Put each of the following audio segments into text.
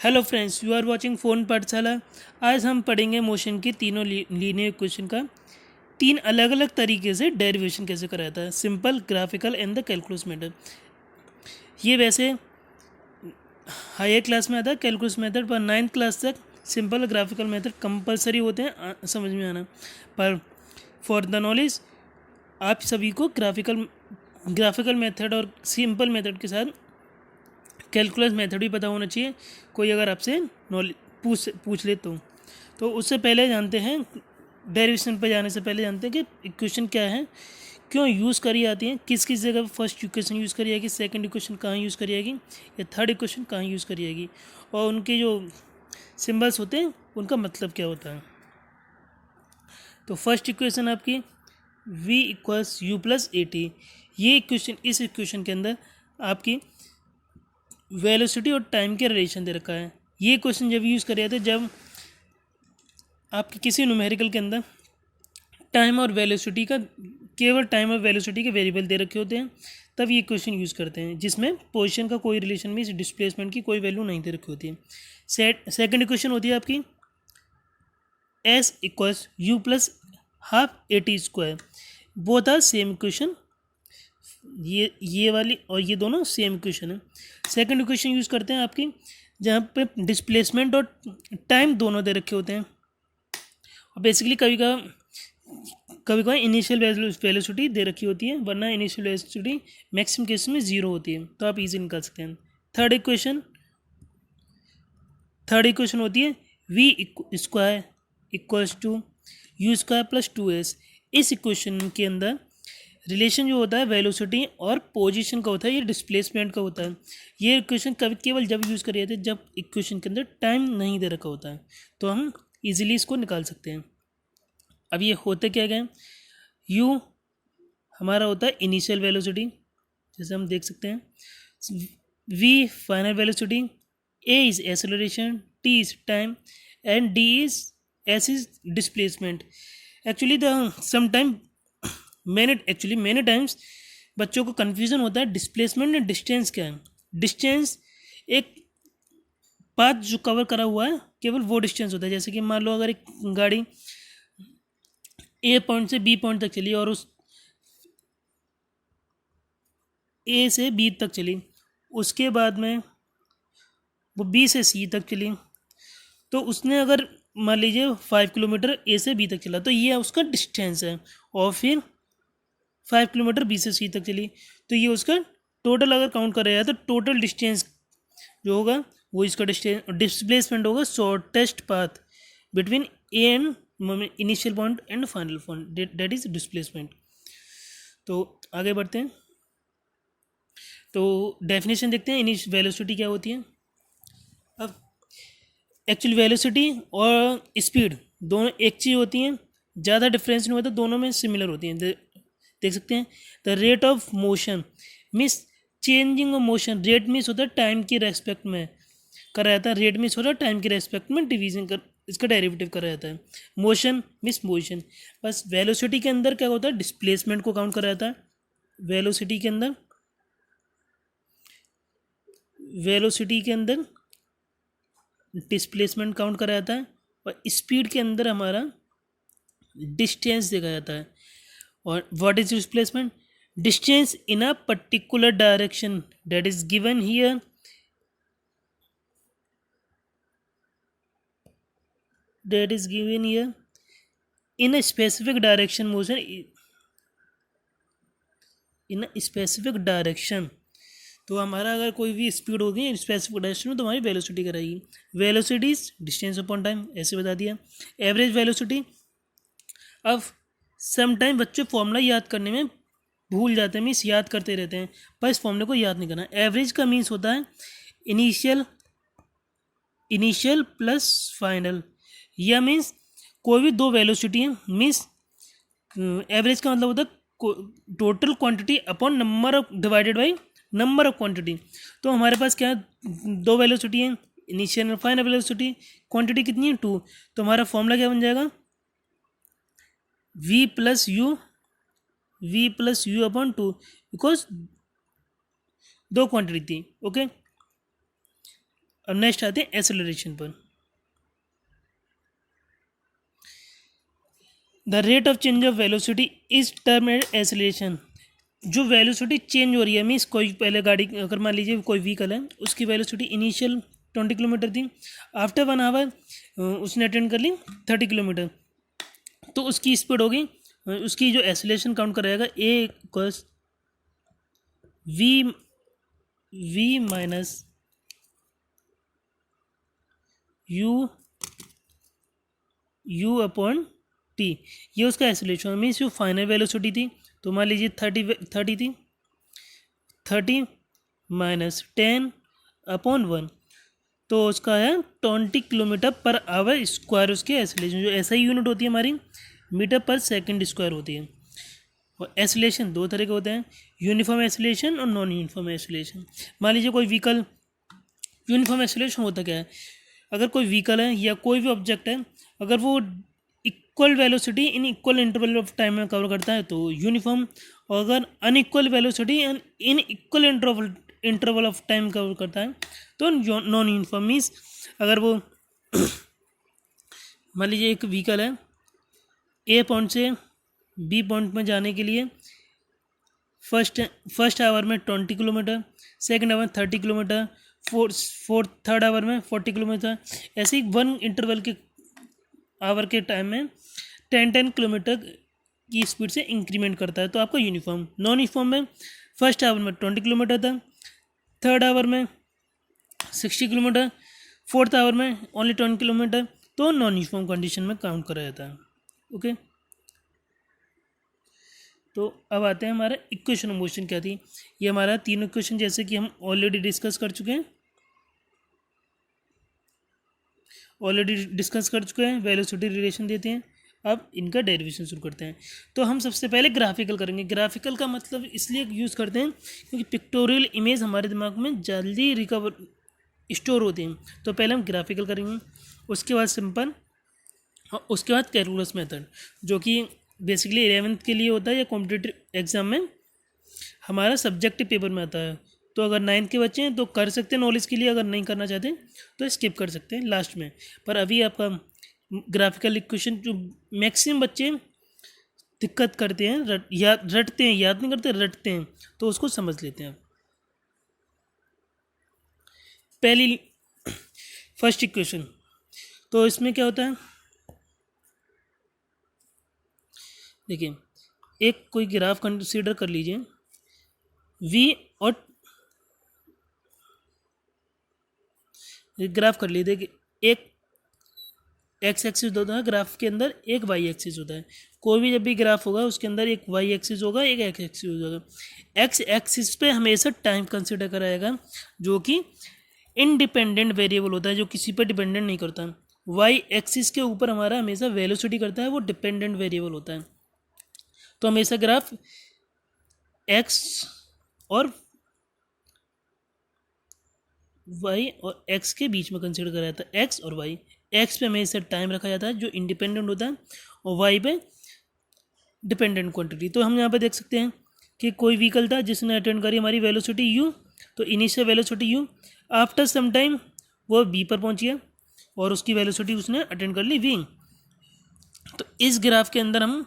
Hello friends, you are watching phone Pathshala. आज हम पढ़ेंगे मोशन की तीनों लीनियर इक्वेशन का तीन अलग अलग तरीके से डेरिवेशन कैसे कराया था। Simple, graphical and the calculus method. ये वैसे हायर क्लास में आता है कैलकुलस मेथड, पर 9th क्लास तक सिंपल ग्राफिकल मेथड कंपलसरी होते हैं समझ में आना। पर फॉर द नॉलेज आप सभी को ग्राफिकल मेथड और सिंपल मेथड के साथ कैलकुलस मेथड भी पता होना चाहिए। कोई अगर आपसे नॉलेज पूछ ले तो उससे पहले जानते हैं, डेरिवेशन पर जाने से पहले जानते हैं कि इक्वेशन क्या है, क्यों यूज़ करी जाती है, किस किस जगह फर्स्ट इक्वेशन यूज़ करी जाएगी, सेकंड इक्वेशन कहाँ यूज़ करी जाएगी, या थर्ड इक्वेशन कहाँ यूज़ करी जाएगी, और उनके जो सिंबल्स होते हैं उनका मतलब क्या होता है। तो फर्स्ट इक्वेशन आपकी v इक्वल्स यू प्लस ए टी। ये इक्वेशन, इस इक्वेशन के अंदर आपकी वेलोसिटी और टाइम के रिलेशन दे रखा है। ये क्वेश्चन जब यूज़ करे जाते जब आपके किसी न्यूमेरिकल के अंदर टाइम और वेलोसिटी का, केवल टाइम और वेलोसिटी के वेरिएबल दे रखे होते हैं, तब ये क्वेश्चन यूज़ करते हैं जिसमें पोजीशन का कोई रिलेशन में, डिस्प्लेसमेंट की कोई वैल्यू नहीं दे रखी होती है। सेकंड इक्वेशन होती है आपकी S equals U plus half A T square. Both are same equation, ये वाली और ये दोनों सेम इक्वेशन है। सेकंड इक्वेशन यूज़ करते हैं आपकी जहाँ पे डिस्प्लेसमेंट और टाइम दोनों दे रखे होते हैं, और बेसिकली कभी कभी इनिशियल वेलोसिटी दे रखी होती है, वरना इनिशियल वेलोसिटी मैक्सिमम केस में 0 होती है, तो आप इजी निकाल सकते हैं। थर्ड इक्वेशन होती है V square equals to U square plus 2s। इस इक्वेशन के अंदर रिलेशन जो होता है वेलोसिटी और पोजीशन का होता है, ये डिस्प्लेसमेंट का होता है। ये इक्वेशन कभी केवल जब यूज़ करी जाती है जब इक्वेशन के अंदर टाइम नहीं दे रखा होता है, तो हम इजीली इसको निकाल सकते हैं। अब ये होते क्या गए, u हमारा होता है इनिशियल वेलोसिटी, जैसे हम देख सकते हैं, v final velocity, a is acceleration, t is time and d is s is displacement. Actually many times बच्चों को कन्फ्यूज़न होता है डिस्प्लेसमेंट एंड डिस्टेंस क्या है। डिस्टेंस एक पाथ जो कवर करा हुआ है, केवल वो डिस्टेंस होता है। जैसे कि मान लो अगर एक गाड़ी ए पॉइंट से बी पॉइंट तक चली और उस ए से बी तक चली, उसके बाद में वो बी से सी तक चली, तो उसने अगर मान लीजिए 5 किलोमीटर ए से बी तक चला, तो ये उसका डिस्टेंस है। और फिर 5 किलोमीटर बी से सी तक चली, तो ये उसका टोटल अगर काउंट करा जाए तो टोटल डिस्टेंस जो होगा वो इसका डिस्प्लेसमेंट होगा, shortest path between A and initial point and final point, that is displacement. तो आगे बढ़ते हैं, तो डेफिनेशन देखते हैं वेलोसिटी क्या होती है। अब एक्चुअल वेलोसिटी और स्पीड दोनों एक चीज़ होती हैं, ज़्यादा डिफरेंस नहीं होता, दोनों में सिमिलर होती हैं। देख सकते हैं the rate of motion means changing of motion. Rate means होता है टाइम की रेस्पेक्ट में करा जाता है, रेट मीन्स होता है टाइम की रेस्पेक्ट में डिवीजन कर, इसका डेरिवेटिव करा जाता है। Motion means motion. बस वेलोसिटी के अंदर क्या होता है, डिस्प्लेसमेंट को काउंट करा जाता है। वेलोसिटी के अंदर डिस्प्लेसमेंट काउंट करा जाता है, और स्पीड के अंदर हमारा डिस्टेंस देखा जाता है। और what is displacement, distance in a particular direction that is given here, in a specific direction motion in a specific direction। तो हमारा अगर कोई भी स्पीड होगी स्पेसिफिक डायरेक्शन में, तो हमारी वेलोसिटी कराएगी। Velocity is distance upon time, ऐसे बता दिया। एवरेज वेलोसिटी, अब सम टाइम बच्चे फॉर्मूला याद करने में भूल जाते हैं, मीन्स याद करते रहते हैं, पर इस फॉर्मूले को याद नहीं करना। एवरेज का मीन्स होता है इनिशियल प्लस फाइनल, या मीन्स कोई भी दो वेलोसिटी है, मीन्स एवरेज का मतलब होता है total quantity upon number of divided by number of quantity. तो हमारे पास क्या है, दो वेलोसिटी है, इनिशियल और फाइनल वेलोसिटी, क्वांटिटी कितनी है 2, तो हमारा फॉर्मूला क्या बन जाएगा, v plus you upon 2, because दो क्वांटिटी थी। ओके, अब नेक्स्ट आते हैं एसेलरेशन पर। The rate of change of velocity is term acceleration. जो वेलोसिटी चेंज हो रही है मीन्स कोई पहले गाड़ी अगर मान लीजिए कोई व्हीकल है उसकी वेलोसिटी इनिशियल 20 किलोमीटर थी, आफ्टर 1 आवर उसने अटेंड कर ली 30 किलोमीटर, तो उसकी स्पीड होगी, उसकी जो एसेलरेशन काउंट कराएगा a equals v minus you upon t. ये उसका एसेलरेशन मीन्स जो फाइनल वेलोसिटी थी, तो मान लीजिए 30 थी, 30 माइनस 10/1, तो उसका है 20 km/h उसके एसेलेशन। जो ऐसा ही यूनिट होती है हमारी मीटर/सेकंड होती है। और एसेलेशन दो तरह के होते हैं, यूनिफॉर्म एसेलेशन और नॉन यूनिफॉर्म एसेलेशन। मान लीजिए कोई व्हीकल, यूनिफॉर्म एसेलेशन होता क्या है, अगर कोई व्हीकल है या कोई भी ऑब्जेक्ट है, अगर वो equal velocity in equal interval of time में कवर करता है तो यूनिफॉर्म, और अगर unequal velocity in equal interval of time cover करता है तो नॉन यूनिफॉर्म। मीन्स अगर वो मान लीजिए एक व्हीकल है, ए पॉइंट से बी पॉइंट में जाने के लिए फर्स्ट आवर में 20 kilometre, second hour 30 kilometre, third hour में 40 किलोमीटर, ऐसे ही वन इंटरवल के आवर के टाइम में 10 किलोमीटर की स्पीड से इंक्रीमेंट करता है, तो आपका यूनिफॉर्म। नॉन यूनिफॉर्म में फर्स्ट आवर में 20 किलोमीटर था, थर्ड आवर में 60 किलोमीटर, फोर्थ आवर में ओनली 20 किलोमीटर, तो नॉन यूनिफॉर्म कंडीशन में काउंट करा जाता है। ओके, तो अब आते हैं हमारा इक्वेशन ऑफ मोशन क्या थी। ये हमारा तीनों इक्वेशन जैसे कि हम ऑलरेडी डिस्कस कर चुके हैं, वेलोसिटी रिलेशन देते हैं। अब इनका डेरिवेशन शुरू करते हैं। तो हम सबसे पहले ग्राफिकल करेंगे। ग्राफिकल का मतलब इसलिए यूज़ करते हैं क्योंकि पिक्टोरियल इमेज हमारे दिमाग में जल्दी स्टोर होती हैं। तो पहले हम ग्राफिकल करेंगे, उसके बाद सिंपल, और उसके बाद कैलकुलस मेथड, जो कि बेसिकली 11th के लिए होता है या कॉम्पिटिटिव एग्जाम में हमारा सब्जेक्टिव पेपर में आता है। तो अगर 9th के बच्चे हैं तो कर सकते हैं नॉलेज के लिए, अगर नहीं करना चाहते तो स्किप कर सकते हैं लास्ट में। पर अभी आपका ग्राफिकल इक्वेशन जो मैक्सिमम बच्चे दिक्कत करते हैं, रटते हैं, याद नहीं करते, रटते हैं, तो उसको समझ लेते हैं। पहली फर्स्ट इक्वेशन, तो इसमें क्या होता है, देखिए एक कोई ग्राफ कंसीडर कर लीजिए, v और ग्राफ कर लीजिए कि एक एक्स एक्सिस होता है ग्राफ के अंदर, एक वाई एक्सिस होता है। कोई भी जब भी ग्राफ होगा उसके अंदर एक वाई एक्सिस होगा, एक एक्स एक्सिस होगा। एक्स एक्सिस पे हमेशा टाइम कंसीडर कराएगा, जो कि इंडिपेंडेंट वेरिएबल होता है, जो किसी पर डिपेंडेंट नहीं करता। वाई एक्सिस के ऊपर हमारा हमेशा वेलोसिटी करता है, वो डिपेंडेंट वेरिएबल होता है। तो हमेशा ग्राफ एक्स और वाई और एक्स के बीच में कंसीडर करा जाता है। एक्स और वाई, एक्स पे हमेशा टाइम रखा जाता है जो इंडिपेंडेंट होता है, और वाई पे डिपेंडेंट क्वांटिटी। तो हम यहाँ पे देख सकते हैं कि कोई व्हीकल था जिसने अटेंड करी हमारी वेलोसिटी यू, तो initial velocity U, after some time वो बी पर पहुँच गया और उसकी वेलोसिटी उसने अटेंड कर ली वी। तो इस ग्राफ के अंदर हम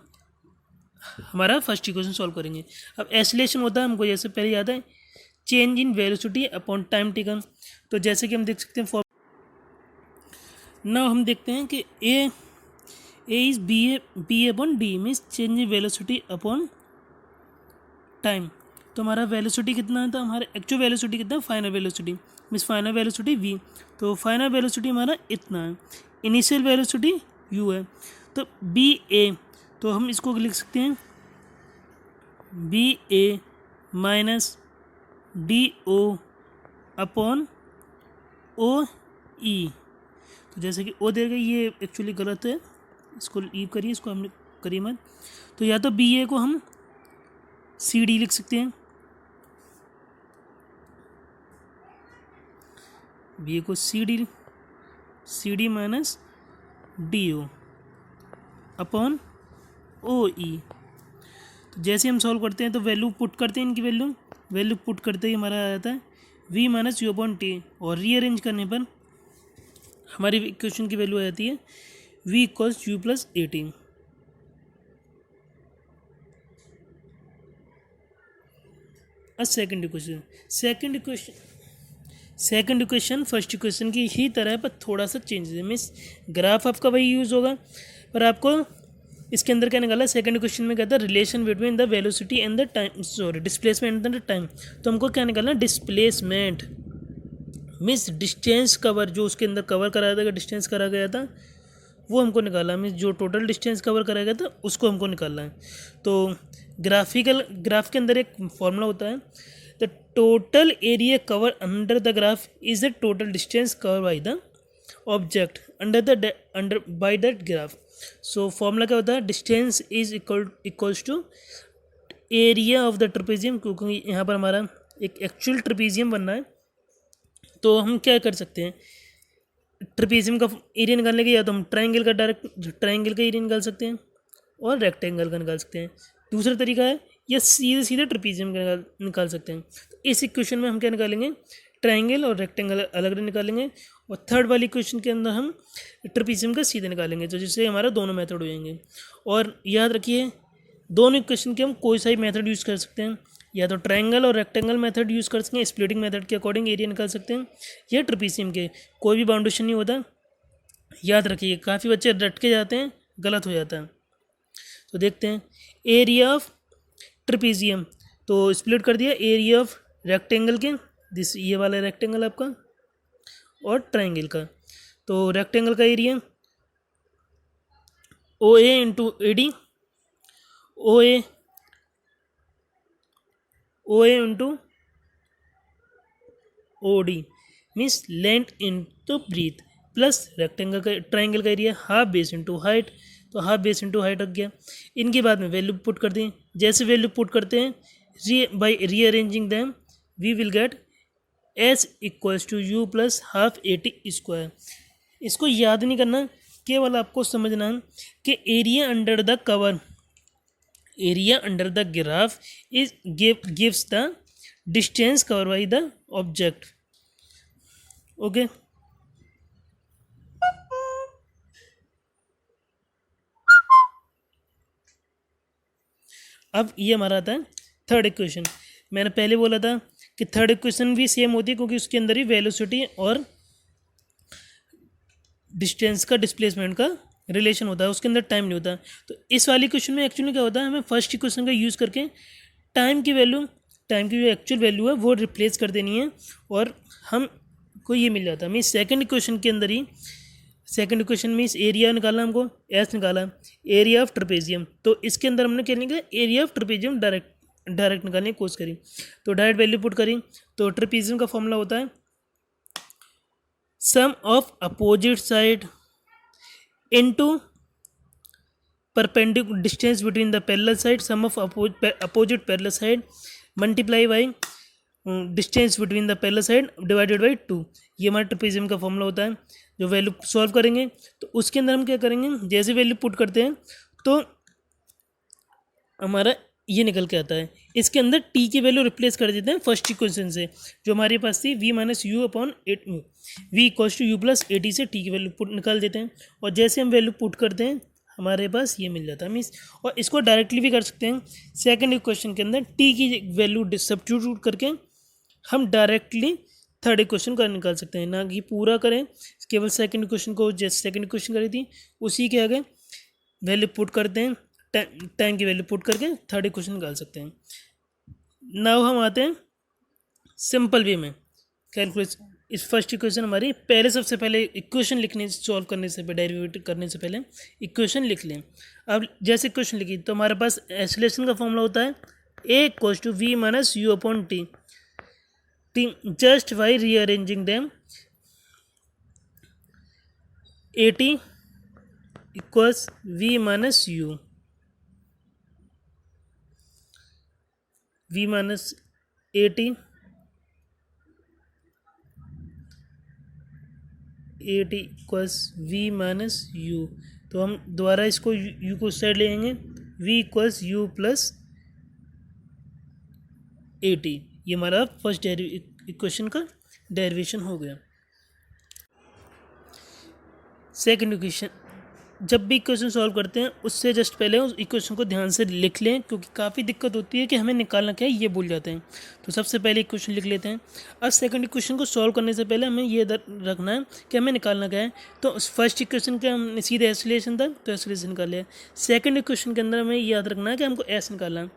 हमारा फर्स्ट इक्वेशन सॉल्व करेंगे। अब एसिलेशन होता है हमको जैसे पहले याद है, change in velocity upon time taken. तो जैसे कि हम देख सकते हैं नाउ हम देखते हैं कि a is b upon d means change in velocity upon time. तो हमारा वेलोसिटी कितना था, हमारा एक्चुअल वेलोसिटी कितना है, final velocity means final velocity V. तो फाइनल वेलोसिटी हमारा इतना है, इनिशियल वेलोसिटी यू है, तो बी ए, तो हम इसको लिख सकते हैं b a minus d o upon o e. तो जैसे कि ओ दे गई, ये एक्चुअली गलत है, इसको लीव करिए, इसको हमने करिए मत। तो या तो बी ए को हम सी डी लिख सकते हैं, बी ए को c d minus d o upon o e. तो जैसे हम सॉल्व करते हैं तो वैल्यू पुट करते हैं, इनकी वैल्यू पुट करते ही हमारा आ जाता है v minus you upon T, और रीअरेंज करने पर हमारी इक्वेशन की वैल्यू आ जाती है v equals U plus A T. Second equation first equation की ही तरह है, पर थोड़ा सा चेंज है। मीन्स ग्राफ आपका वही यूज़ होगा, पर आपको इसके अंदर क्या निकाला, सेकंड क्वेश्चन में कहता है relation between the velocity and the time, sorry displacement and the time. तो हमको क्या निकालना, डिस्प्लेसमेंट मीन्स डिस्टेंस कवर, जो उसके अंदर कवर कराया था, डिस्टेंस करा गया था वो हमको निकालना, मीन्स जो टोटल डिस्टेंस कवर कराया गया था उसको हमको निकालना है। तो ग्राफ के अंदर एक फॉर्मूला होता है, the total area cover under the graph is the total distance cover by the object under by that graph. So formula क्या होता है, distance is equals to area of the trapezium, क्योंकि यहाँ पर हमारा एक एक्चुअल ट्रेपेजियम बनना है। तो हम क्या कर सकते हैं, ट्रेपेजियम का एरिया निकालने के, या तो हम ट्राइंगल का एरिया निकाल सकते हैं और रेक्टेंगल का निकाल सकते हैं। दूसरा तरीका है, या सीधे सीधे ट्रेपेजियम का निकाल सकते हैं। तो इस इक्वेशन में हम क्या निकालेंगे, ट्राइंगल और रेक्टेंगल अलग अलग निकालेंगे, और थर्ड वाली इक्वेशन के अंदर हम ट्रेपेजियम का सीधे निकालेंगे, तो जिससे हमारा दोनों मेथड हो जाएंगे। और याद रखिए, दोनों इक्वेशन के हम कोई सा ही मेथड यूज़ कर सकते हैं, या तो ट्रायंगल और रेक्टेंगल मेथड यूज़ कर सकते हैं, स्प्लिटिंग मेथड के अकॉर्डिंग एरिया निकाल सकते हैं, या ट्रेपेजियम के, कोई भी बाउंडेशन नहीं होता। याद रखिए, काफ़ी बच्चे रट के जाते हैं, गलत हो जाता है। तो देखते हैं एरिया ऑफ ट्रेपेजियम, तो स्प्लिट कर दिया एरिया ऑफ रेक्टेंगल के, दिस ये वाला रेक्टेंगल आपका, और ट्रायंगल का। तो रेक्टेंगल का area O A into A D, O A into O D means length into breadth, plus rectangle का ट्राइंगल का area half base into height, तो हाफ बेस इंटू हाइट रख गया। इनके बाद में वैल्यू पुट कर दें, जैसे वैल्यू पुट करते हैं by rearranging them we will get S equals to you plus half A T square. इसको याद नहीं करना, केवल आपको समझना है कि area under the cover, area under the graph is gives the distance cover by the object. Okay, अब ये हमारा आता है थर्ड इक्वेशन। मैंने पहले बोला था कि थर्ड इक्वेशन भी सेम होती है, क्योंकि उसके अंदर ही वेलोसिटी और डिस्टेंस का, डिस्प्लेसमेंट का रिलेशन होता है, उसके अंदर टाइम नहीं होता। तो इस वाली क्वेश्चन में एक्चुअली क्या होता है, हमें फर्स्ट इक्वेशन का यूज़ करके टाइम की जो एक्चुअल वैल्यू है वो रिप्लेस कर देनी है, और हमको ये मिल जाता है। मीन्स सेकंड इक्वेशन के अंदर ही, सेकंड इक्वेशन मीन्स एरिया निकाला हमको, एस निकाला, एरिया ऑफ ट्रेपेजियम, तो इसके अंदर हमने क्या निकाला, एरिया ऑफ ट्रेपेजियम डायरेक्ट निकालने की कोशिश करी, तो डायरेक्ट वैल्यू पुट करी। तो ट्रेपेजियम का फॉर्मूला होता है sum of opposite side into perpendicular distance between the parallel side, sum of opposite parallel side multiply by distance between the parallel side divided by 2। ये हमारा ट्रेपेजियम का formula होता है। जो वैल्यू सॉल्व करेंगे तो उसके अंदर हम क्या करेंगे, जैसे वैल्यू पुट करते हैं तो हमारा ये निकल के आता है। इसके अंदर टी की वैल्यू रिप्लेस कर देते हैं फर्स्ट इक्वेशन से, जो हमारे पास थी V minus you upon at V equals to you plus A T, से टी की वैल्यू पुट निकाल देते हैं, और जैसे हम वैल्यू पुट करते हैं हमारे पास ये मिल जाता है मीन्स। और इसको डायरेक्टली भी कर सकते हैं, सेकंड इक्वेशन के अंदर टी की वैल्यू सब्स्टिट्यूट करके हम डायरेक्टली थर्ड इक्वेशन का निकाल सकते हैं, ना कि पूरा करें, केवल सेकंड इक्वेशन को जैसे सेकंड इक्वेशन करी थी उसी के आगे वैल्यू पुट करते हैं, टाइम की वैल्यू पुट करके थर्ड इक्वेशन निकाल सकते हैं। नाउ हम आते हैं सिंपल वे में कैलकुलेट। इस फर्स्ट इक्वेशन हमारी पहले, सबसे पहले इक्वेशन लिखने, सॉल्व करने से पहले, डेरिवेटिव करने से पहले इक्वेशन लिख लें। अब जैसे इक्वेशन लिखी तो हमारे पास एक्सेलरेशन का फॉर्मूला होता है a equals to v minus you upon t, just by rearranging them at equals v minus u, v minus at equals v minus u। तो हम दोबारा इसको u को साइड ले लेंगे, v इक्वल्स u प्लस ए t, ये हमारा first equation का डेरिवेशन हो गया। सेकंड इक्वेशन, जब भी इक्वेशन सॉल्व करते हैं उससे जस्ट पहले उस इक्वेशन को ध्यान से लिख लें, क्योंकि काफ़ी दिक्कत होती है कि हमें निकालना क्या है ये भूल जाते हैं। तो सबसे पहले इक्वेशन लिख लेते हैं। अब सेकंड इक्वेशन को सॉल्व करने से पहले हमें ये रखना है कि हमें निकालना क्या है। तो फर्स्ट इक्वेशन का हमने सीधे एसोलेशन था तो एसोलेशन निकाल लिया। सेकंड इक्वेशन के अंदर हमें याद रखना है कि हमको एस निकालना है।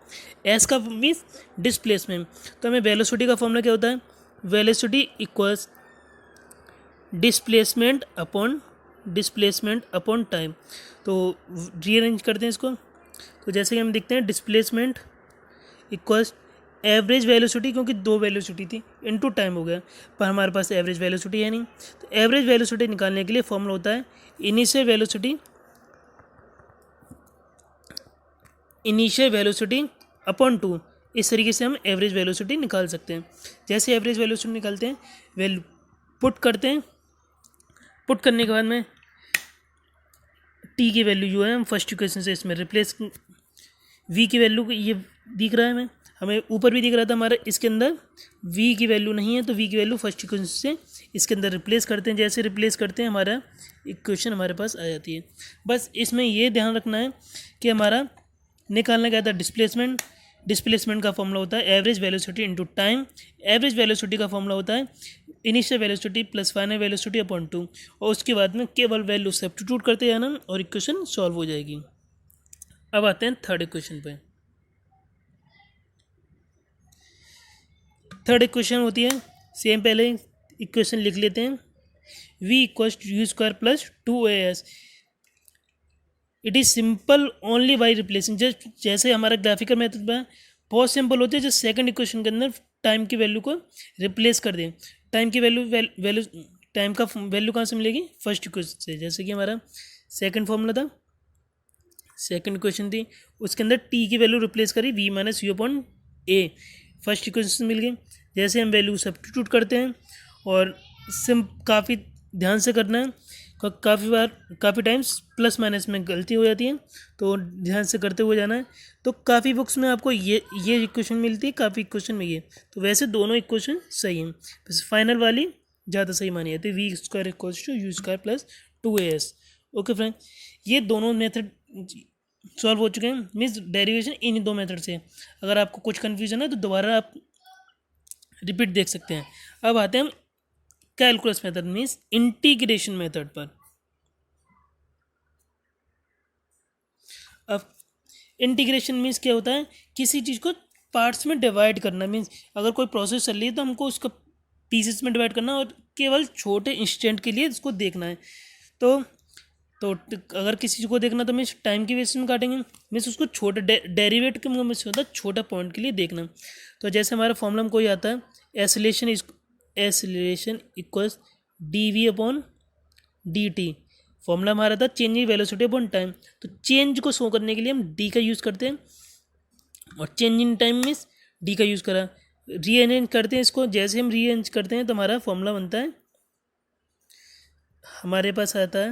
एस का मीन्स डिस्प्लेसमेंट। तो हमें वेलोसिटी का फॉर्मूला क्या होता है, velocity equals displacement upon time. तो रीअरेंज करते हैं इसको। तो जैसे कि हम देखते हैं डिस्प्लेसमेंट इक्वल्स एवरेज वेलोसिटी, क्योंकि दो वेलोसिटी थी, इनटू टाइम हो गया, पर हमारे पास एवरेज वेलोसिटी है नहीं। तो एवरेज वेलोसिटी निकालने के लिए फॉर्मूला होता है इनिशियल वेलोसिटी अपॉन 2। इस तरीके से हम एवरेज वेलोसिटी निकाल सकते हैं। जैसे एवरेज वेलोसिटी निकालते हैं, पुट करते हैं। पुट करने के बाद में टी की वैल्यू जो है हम फर्स्ट इक्वेशन से इसमें रिप्लेस, वी की वैल्यू ये दिख रहा है हमें ऊपर भी दिख रहा था हमारा, इसके अंदर वी की वैल्यू नहीं है, तो वी की वैल्यू फर्स्ट इक्वेशन से इसके अंदर रिप्लेस करते हैं। जैसे रिप्लेस करते हैं हमारा इक्वेशन हमारे पास आ जाती है। बस इसमें ये ध्यान रखना है कि हमारा निकालना क्या था, डिस्प्लेसमेंट का फॉर्मूला होता है average velocity into time. Average velocity का फॉर्मूला होता है initial velocity plus final velocity upon 2, और उसके बाद में केवल वैल्यू सब्स्टिट्यूट करते जाना और इक्वेशन सॉल्व हो जाएगी। अब आते हैं थर्ड इक्वेशन पे। थर्ड इक्वेशन होती है सेम, पहले इक्वेशन लिख लेते हैं, v equals you square plus 2as। It is simple only by replacing, जैसे हमारा ग्राफिकल मेथड में बहुत सिंपल होती है, जो सेकंड इक्वेशन के अंदर टाइम की वैल्यू को रिप्लेस कर दें। टाइम की वैल्यू टाइम का वैल्यू कहाँ से मिलेगी, फर्स्ट इक्वेशन से। जैसे कि हमारा सेकंड फॉर्मूला था, सेकंड इक्वेशन थी, उसके अंदर टी की वैल्यू रिप्लेस करी v minus you upon A, first equation से मिल गई। जैसे हम वैल्यू सब्स्टिट्यूट करते हैं, और काफ़ी ध्यान से करना है, काफ़ी टाइम्स प्लस माइनस में गलती हो जाती है, तो ध्यान से करते हुए जाना है। तो काफ़ी बुक्स में आपको ये इक्वेशन मिलती है, काफ़ी इक्वेशन में ये, तो वैसे दोनों इक्वेशन सही हैं, बस फाइनल वाली ज़्यादा सही मानी जाती है, V square equals to U square plus 2as। Okay friend, ये दोनों मेथड सॉल्व हो चुके हैं, मीन्स डेरिवेशन इन दो मेथड से। अगर आपको कुछ कन्फ्यूजन है तो दोबारा आप रिपीट देख सकते हैं। अब आते हैं हम calculus method, means integration method पर। अब इंटीग्रेशन मीन्स क्या होता है, किसी चीज़ को पार्ट्स में डिवाइड करना। मीन्स अगर कोई प्रोसेस चल रही है तो हमको उसका पीसेस में डिवाइड करना और केवल छोटे इंस्टेंट के लिए इसको देखना है। तो अगर किसी चीज़ को देखना तो मीन्स टाइम की बेसिस में काटेंगे, मीन्स उसको छोटे डेरिवेट के में से होता है छोटा पॉइंट के लिए देखना। तो जैसे हमारा फॉर्मूला में कोई आता है acceleration equals D we upon D T. Formula हमारा था change in velocity upon time, तो चेंज को शो करने के लिए हम डी का यूज़ करते हैं, और change in time means D का यूज़ करा। रीअरेंज करते हैं इसको, जैसे हम रीअरेंज करते हैं तो हमारा फॉर्मूला बनता है, हमारे पास आता है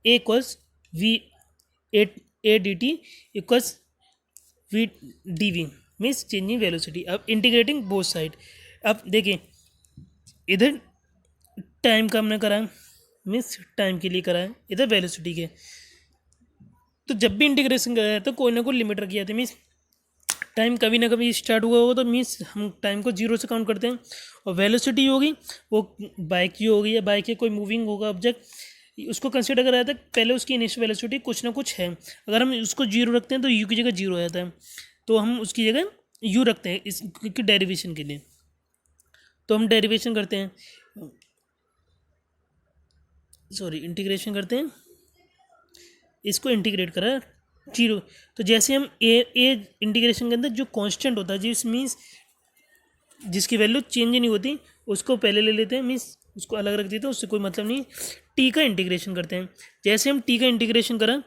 a equals v a d t equals v d v, means changing velocity. अब इंटीग्रेटिंग बोथ साइड, अब देखिए इधर टाइम का हमने करा, मीन्स टाइम के लिए करा है, इधर वेलोसिटी के। तो जब भी इंटीग्रेशन करा है तो कोई ना कोई लिमिट रखी जाती है, मीन्स टाइम कभी ना कभी स्टार्ट हुआ हो तो मीन्स हम टाइम को जीरो से काउंट करते हैं, और वेलोसिटी होगी वो बाइक की होगी या बाइक के कोई मूविंग होगा ऑब्जेक्ट, उसको कंसिडर करा जाता है पहले उसकी इनिशियल वेलोसिटी कुछ ना कुछ है। अगर हम उसको जीरो रखते हैं तो यू की जगह जीरो आ जाता है, तो हम उसकी जगह यू रखते हैं इसकी डेरिवेशन के लिए। तो हम डेरिवेशन करते हैं, इंटीग्रेशन करते हैं, इसको इंटीग्रेट करा जीरो। तो जैसे हम ए इंटीग्रेशन के अंदर जो कांस्टेंट होता है, जिस मीन्स जिसकी वैल्यू चेंज नहीं होती, उसको पहले ले लेते हैं, मीन्स उसको अलग रख देते हैं, उससे कोई मतलब नहीं। टी का इंटीग्रेशन करते हैं, जैसे हम टी का इंटीग्रेशन करा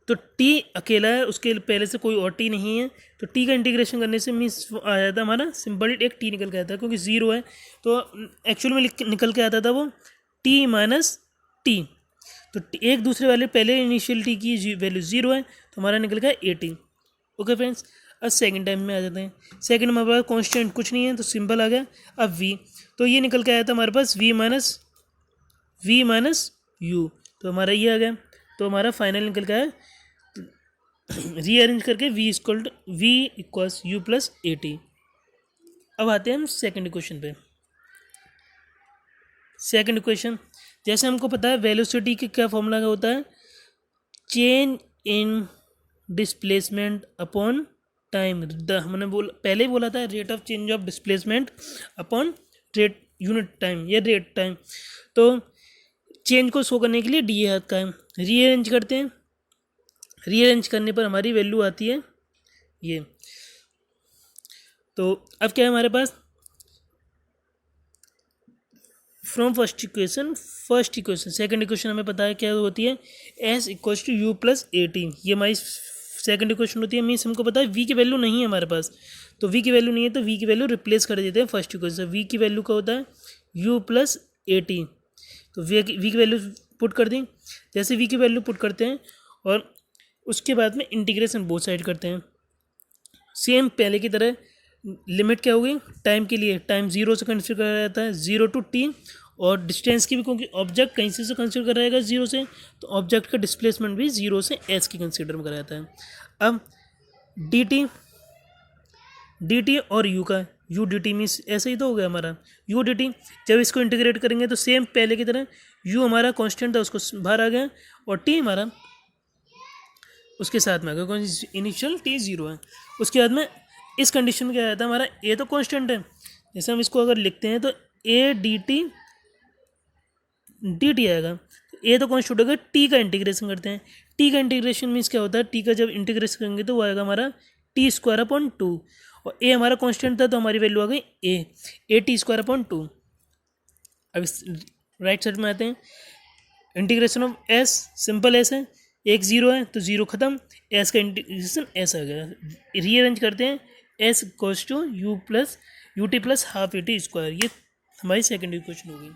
तो टी अकेला है, उसके पहले से कोई और टी नहीं है, तो टी का इंटीग्रेशन करने से मीन्स आ जाता है हमारा सिंपल एक टी निकल के आता है, क्योंकि ज़ीरो है तो एक्चुअल में निकल के आता था वो टी माइनस टी। तो एक दूसरे वाले पहले इनिशियल टी की वैल्यू ज़ीरो है तो हमारा निकल गया 80। ओके फ्रेंड्स, अब सेकंड टाइम में आ जाते हैं। सेकंड में हमारे पास कॉन्स्टेंट कुछ नहीं है तो सिंपल आ गया। अब वी, तो ये निकल के आया था हमारे पास वी माइनस यू, तो हमारा ये आ गया। तो हमारा फाइनल निकल के आया रीअरेंज करके वी इक्वल्स यू प्लस ए टी। अब आते हैं हम सेकंड इक्वेशन पे। सेकंड इक्वेशन, जैसे हमको पता है वेलोसिटी के क्या फॉर्मूला होता है, change in displacement upon time. हमने पहले ही बोला था rate of change of displacement upon rate unit time या रेट टाइम। तो चेंज को शो करने के लिए डी हाथ का है, रीअरेंज करते हैं। रीअरेंज करने पर हमारी वैल्यू आती है ये। तो अब क्या है हमारे पास, from first equation second equation हमें पता है क्या होती है, s equals to you plus A t. ये हमारी सेकंड इक्वेशन होती है। मीन्स हमको पता है वी की वैल्यू नहीं है हमारे पास, तो वी की वैल्यू नहीं है तो वी की वैल्यू रिप्लेस कर देते हैं फर्स्ट इक्वेशन से। वी की वैल्यू का होता है यू प्लस ए टी, तो वी की वैल्यू पुट कर दी। जैसे वी की वैल्यू पुट करते हैं और उसके बाद में इंटीग्रेशन बोथ साइड करते हैं, सेम पहले की तरह। लिमिट क्या होगी, टाइम के लिए टाइम जीरो से कंसिडर करा जाता है, जीरो टू टी, और डिस्टेंस की भी, क्योंकि ऑब्जेक्ट कहीं से कंसिडर करा जाएगा जीरो से, तो ऑब्जेक्ट का डिस्प्लेसमेंट भी जीरो से एस की कंसिडर में करा जाता है। अब डी टी और यू का, यू डी टी मीन्स ऐसे ही तो हो गया हमारा यू डी टी। जब इसको इंटीग्रेट करेंगे तो सेम पहले की तरह यू हमारा कांस्टेंट था उसको बाहर आ गया, और टी हमारा उसके साथ में आ गया, क्योंकि इनिशियल टी जीरो है। उसके बाद में इस कंडीशन में क्या आया था हमारा, ए तो कांस्टेंट है, जैसे हम इसको अगर लिखते हैं तो ए डी टी आएगा। ए तो कांस्टेंट होगा, टी का इंटीग्रेशन करते हैं। टी का इंटीग्रेशन मीन्स क्या होता है, टी का जब इंटीग्रेशन करेंगे तो वो आएगा हमारा टी स्क्वायर अपॉन टू, और ए हमारा कांस्टेंट था तो हमारी वैल्यू आ गई ए टी स्क्वायर अपॉन टू। अब इस राइट साइड में आते हैं, integration of S, simple S है, एक जीरो है तो जीरो खत्म, एस का इंटीग्रेशन एस आ गया। रीअरेंज करते हैं, S equals to U T plus half A T square. ये हमारी सेकेंड इक्वेशन होगी।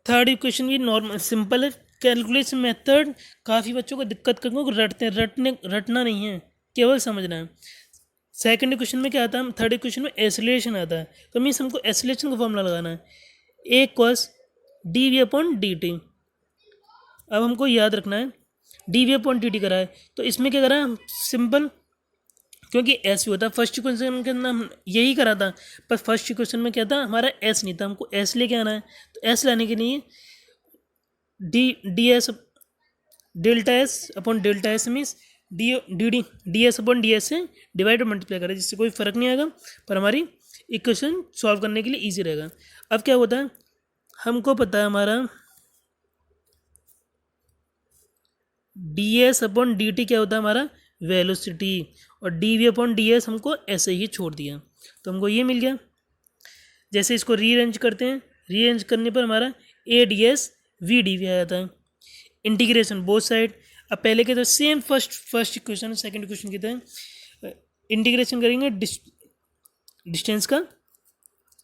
थर्ड इक्वेशन भी नॉर्मल सिंपल है। कैलकुलेशन मेथड काफ़ी बच्चों को दिक्कत करके रटना नहीं है, केवल समझना है। सेकंड इक्वेशन में क्या आता है, थर्ड इक्वेशन में एसिलेशन आता है, तो मीन्स हमको एसिलेशन का फॉर्मूला लगाना है, a equals D we upon D t. अब हमको याद रखना है d we upon D t करा है, तो इसमें क्या करा है, सिंपल, क्योंकि एस भी होता है। फर्स्ट इक्वेशन के अंदर हम यही करा था, पर फर्स्ट इक्वेशन में क्या था, हमारा एस नहीं था, हमको एस लेके आना है। तो एस लाने के लिए D S delta S upon delta S means D S upon D S से डिवाइड और मल्टीप्लाई करें, जिससे कोई फर्क नहीं आएगा, पर हमारी इक्वेशन सॉल्व करने के लिए ईजी रहेगा। अब क्या होता है, हमको पता है हमारा D S upon D T क्या होता है, हमारा वेलोसिटी, और D we upon D S हमको ऐसे ही छोड़ दिया, तो हमको ये मिल गया। जैसे इसको रीअरेंज करते हैं, रीअरेंज करने पर हमारा a d s v d v आ जाता है। इंटीग्रेशन बोथ साइड, अब पहले के तो same first equation second equation की तरह इंटीग्रेशन करेंगे डिस्टेंस का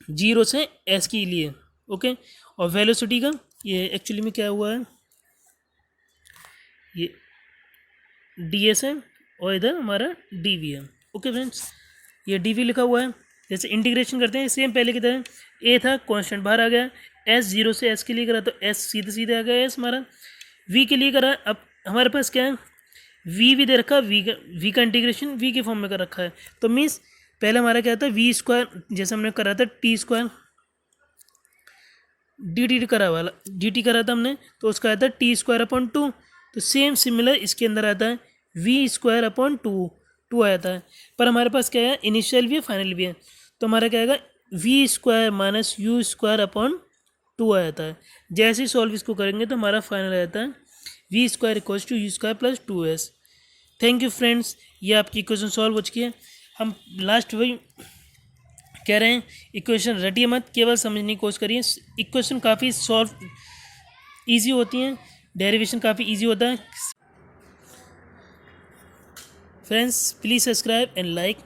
जीरो से एस के लिए, ओके। और वेलोसिटी का, ये एक्चुअली में क्या हुआ है, ये डी एस है और इधर हमारा डी वी है, ओके फ्रेंड्स। ये डी वी लिखा हुआ है। जैसे इंटीग्रेशन करते हैं सेम पहले की तरह, ए था कांस्टेंट बाहर आ गया, एस जीरो से एस के लिए करा तो एस सीधे सीधे आ गया एस हमारा, वी के लिए करा। अब हमारे पास क्या है, वी दे रखा, वी का इंटीग्रेशन वी के फॉर्म में कर रखा है, तो मीन्स पहले हमारा क्या था, वी स्क्वायर, जैसे हमने करा था टी स्क्वायर डी टी करा था हमने, तो उसका आता है टी स्क्वायर अपॉन टू। तो सेम सिमिलर इसके अंदर आता है वी स्क्वायर अपॉन टू आता है, पर हमारे पास क्या है, इनिशियल भी है फाइनल भी है, तो हमारा क्या आएगा, v square minus u square upon two आ जाता है। जैसे ही सॉल्व इसको करेंगे तो हमारा फाइनल आ जाता है V square equals to U square plus two S. Thank you friends, ये आपकी इक्वेशन सॉल्व हो चुकी है। हम लास्ट वही कह रहे हैं, इक्वेशन रटिए मत, केवल समझने की कोशिश करिए। इक्वेशन काफ़ी सॉल्व ईजी होती हैं, डेरिवेशन काफ़ी ईजी होता है। Friends please subscribe and like